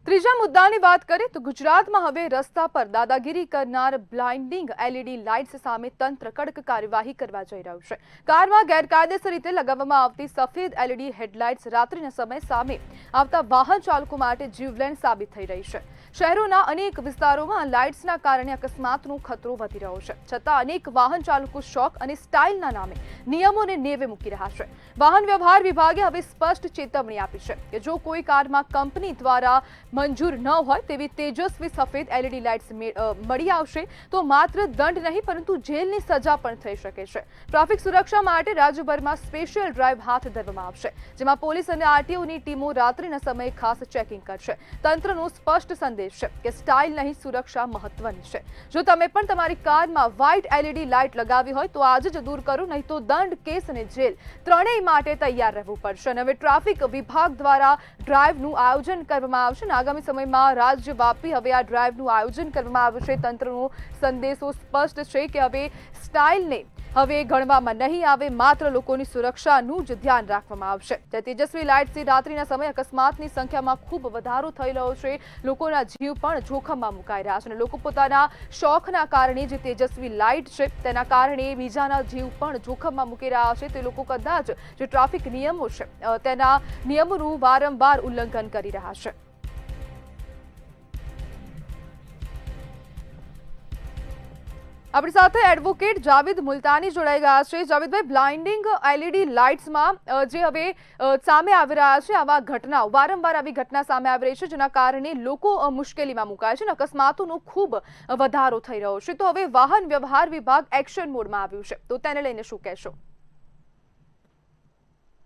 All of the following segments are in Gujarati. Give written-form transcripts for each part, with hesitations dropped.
ત્રીજા મુદ્દાની વાત કરીએ તો ગુજરાતમાં હવે રસ્તા પર દાદાગીરી કરનાર બ્લાઇન્ડિંગ એલઈડી લાઇટ્સ સામે તંત્ર કડક કાર્યવાહી કરવા જઈ રહ્યું છે। કારમાં ગેરકાયદેસર રીતે લગાવવામાં આવતી સફેદ એલઈડી હેડલાઇટ્સ રાત્રિના સમય સામે આવતા વાહન ચાલકો માટે જીવલેણ સાબિત થઈ રહી છે। શહેરોના અનેક વિસ્તારોમાં લાઇટ્સના કારણે અકસ્માતનો ખતરો વધી રહ્યો છે, છતાં અનેક વાહન ચાલકો શોખ અને સ્ટાઇલના નામે નિયમોને નેવે મૂકી રહ્યા છે। વાહન વ્યવહાર વિભાગે હવે સ્પષ્ટ ચેતવણી આપી છે કે જો કોઈ કારમાં કંપની દ્વારા મંજૂર ન હોય તેવી તેજસ્વી સફેદ એલઈડી લાઇટ્સ મળી આવશે તો માત્ર દંડ નહીં પરંતુ જેલની સજા પણ થઈ શકે છે। ટ્રાફિક સુરક્ષા માટે રાજ્યભરમાં સ્પેશિયલ ડ્રાઇવ હાથ ધરવામાં આવશે, જેમાં પોલીસ અને આરટીઓની ટીમો રાત્રિના સમયે ખાસ ચેકિંગ કરશે। તંત્રનો સ્પષ્ટ સંદેશ છે કે સ્ટાઇલ નહીં, સુરક્ષા મહત્વની છે। જો તમે પણ તમારી કારમાં વ્હાઇટ એલઈડી લાઇટ લગાવી હોય તો આજે જ દૂર કરો, નહીં તો દંડ, કેસ અને જેલ ત્રણેય માટે તૈયાર રહેવું પડશે। અને હવે ટ્રાફિક વિભાગ દ્વારા ડ્રાઇવનું આયોજન કરવામાં આવશે અને આગામી સમયમાં રાજ્યવ્યાપી હવે આ ડ્રાઇવનું આયોજન કરવામાં આવશે। તંત્રનો સંદેશો સ્પષ્ટ છે કે હવે સ્ટાઇલને હવે ગણવામાં નહીં આવે, માત્ર લોકોની સુરક્ષાનું જ ધ્યાન રાખવામાં આવશે। તેજસ્વી લાઇટથી રાત્રિના સમયે અકસ્માતની સંખ્યામાં ખૂબ વધારો થઈ રહ્યો છે। લોકોના જીવ પણ જોખમમાં મુકાઈ રહ્યા છે અને લોકો પોતાના શોખના કારણે જે તેજસ્વી લાઇટ છે તેના કારણે બીજાના જીવ પણ જોખમમાં મૂકી રહ્યા છે। તે લોકો કદાચ જે ટ્રાફિક નિયમો છે તેના નિયમોનું વારંવાર ઉલ્લંઘન કરી રહ્યા છે। આપણી સાથે એડવોકેટ જાવેદ મુલતાની જોડાઈ ગયા છે। જાવેદભાઈ, બ્લાઇન્ડિંગ એલઈડી લાઇટ્સમાં જે હવે સામે આવી રહ્યા છે આવા ઘટનાઓ, વારંવાર આવી ઘટના સામે આવી રહી છે જેના કારણે લોકો મુશ્કેલીમાં મુકાય છે અને અકસ્માતોનો ખૂબ વધારો થઈ રહ્યો છે, તો હવે વાહન વ્યવહાર વિભાગ એક્શન મોડમાં આવ્યું છે, તો તેને લઈને શું કહેશો?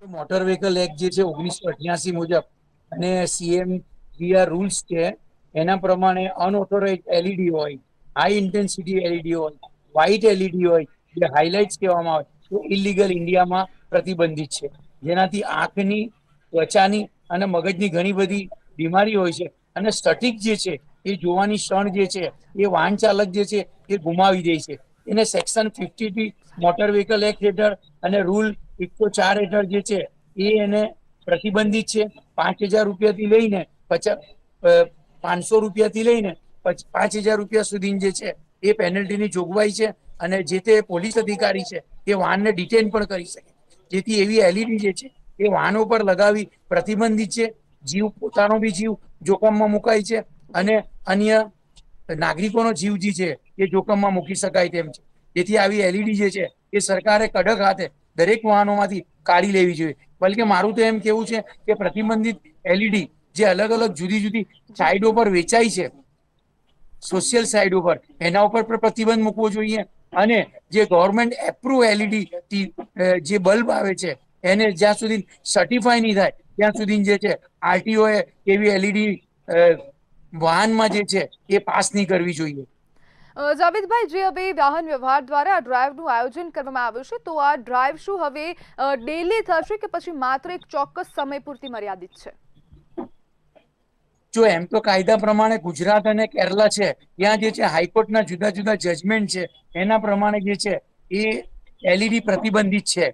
મોટર વ્હીકલ એક્ટ જે છે 1988 મુજબ અને સીએમવીઆર રૂલ્સ છે એના પ્રમાણે અનઓથોરાઇઝ એલઈડી હોય, હાઈ ઇન્ટેન્સિટી એલઈડી હોય, વ્હાઇટ એલઈડી હોય, જે હાઇલાઇટ્સ કહેવામાં આવે તો ઇલીગલ ઇન્ડિયામાં પ્રતિબંધિત છે, જેનાથી આંખની, ત્વચાની અને મગજની ઘણી બધી બીમારી હોય છે અને સ્ટટિક જે છે એ જોવાની ક્ષણ જે છે એ વાહન ચાલક જે છે એ ગુમાવી દે છે। એને સેક્શન 50 મોટર વ્હીકલ એક્ટ હેઠળ અને રૂલ 104 હેઠળ જે છે એ એને પ્રતિબંધિત છે। 5,000 રૂપિયાથી લઈને 500 રૂપિયાથી લઈને 5,000 રૂપિયા સુધી જે છે એ પેનલ્ટીની જોગવાઈ છે અને જે તે પોલીસ અધિકારી છે એ વાહનને ડિટેન પણ કરી શકે, જેથી એવી એલઈડી જે છે એ વાહનો પર લગાવી પ્રતિબંધિત છે। જીવ, પોતાનો બી જીવ જોખમમાં મુકાય છે અને અન્ય નાગરિકોનો જીવ જે છે એ જોખમમાં મૂકી શકાય તેમ છે, જેથી આવી એલઈડી જે છે એ સરકારે કડક હાથે દરેક વાહનોમાંથી કાઢી લેવી જોઈએ। બલકે મારું તો એમ કેવું છે કે પ્રતિબંધિત એલઈડી જે અલગ અલગ જુદી જુદી સાઇડો પર વેચાય છે, સોશિયલ સાઇડ ઉપર, એના ઉપર પણ પ્રતિબંધ મૂકવો જોઈએ અને જે ગવર્મેન્ટ એપ્રુવ એલઈડી જે બલ્બ આવે છે એને જ્યાં સુધી સર્ટિફાય નહીં થાય ત્યાં સુધી જે છે આરટીઓ એવી એલઈડી વાહનમાં જે છે એ પાસ નહીં કરવી જોઈએ। જાવેદભાઈ, જે હવે વાહન વ્યવહાર દ્વારા આ ડ્રાઇવનું આયોજન કરવામાં આવ્યું છે, તો આ ડ્રાઇવ શું હવે ડેલી થશે કે પછી માત્ર એક ચોક્કસ સમય પૂરતી મર્યાદિત છે? જો એમ તો કાયદા પ્રમાણે ગુજરાત અને કેરલા છે ત્યાં જે છે હાઈકોર્ટના જુદા જુદા જજમેન્ટ છે એના પ્રમાણે જે છે એ એલઈડી પ્રતિબંધિત છે,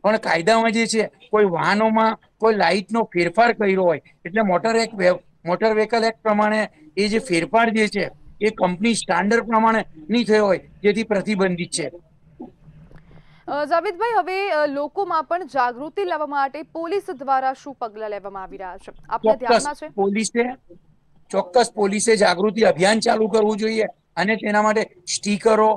પણ કાયદામાં જે છે કોઈ વાહનોમાં કોઈ લાઇટનો ફેરફાર કર્યો હોય એટલે મોટર વ્હીકલ એક્ટ પ્રમાણે એ જે ફેરફાર જે છે એ કંપની સ્ટાન્ડર્ડ પ્રમાણે નહીં થયો હોય જેથી પ્રતિબંધિત છે। જાવેદભાઈ, હવે લોકોમાં પણ જાગૃતિ લાવવા માટે પોલીસ દ્વારા શું પગલાં લેવામાં આવી રહ્યા છે, આપને ધ્યાનમાં છે? ચોક્કસ પોલીસે જાગૃતિ અભિયાન ચાલુ કરવું જોઈએ અને તેના માટે સ્ટીકરો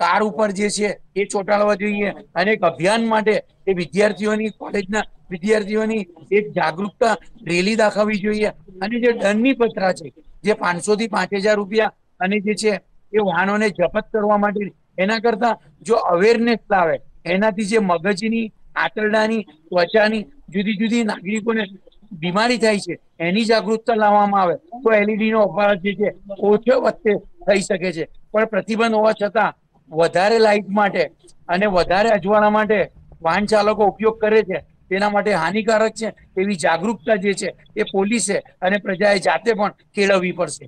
કાર ઉપર જે છે એ ચોંટાડવા જોઈએ અને એક અભિયાન માટે એ વિદ્યાર્થીઓની, કોલેજના વિદ્યાર્થીઓની એક જાગૃતતા રેલી દાખવવી જોઈએ અને જે દંડની પત્રા છે જે 500 થી 5,000 રૂપિયા અને જે છે એ વાહનોને જપ્ત કરવા માટે, એના કરતા જો અવેરનેસ લાવે, એનાથી જે મગજની, આંતરડાની, ત્વચાની જુદી જુદી નાગરિકોને બીમારી થાય છે એની જાગૃતતા લાવવામાં આવે તો એલઈડી નો વપરાશ જે છે ઓછો વખતે થઈ શકે છે। પણ પ્રતિબંધ હોવા છતાં વધારે લાઇટ માટે અને વધારે અજવાળા માટે વાહન ચાલકો ઉપયોગ કરે છે, તેના માટે હાનિકારક છે। એવી જાગૃતતા જે છે એ પોલીસે અને પ્રજાએ જાતે પણ કેળવવી પડશે।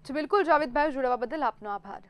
બિલકુલ જાવેદભાઈ, જોડાવા બદલ આપનો આભાર।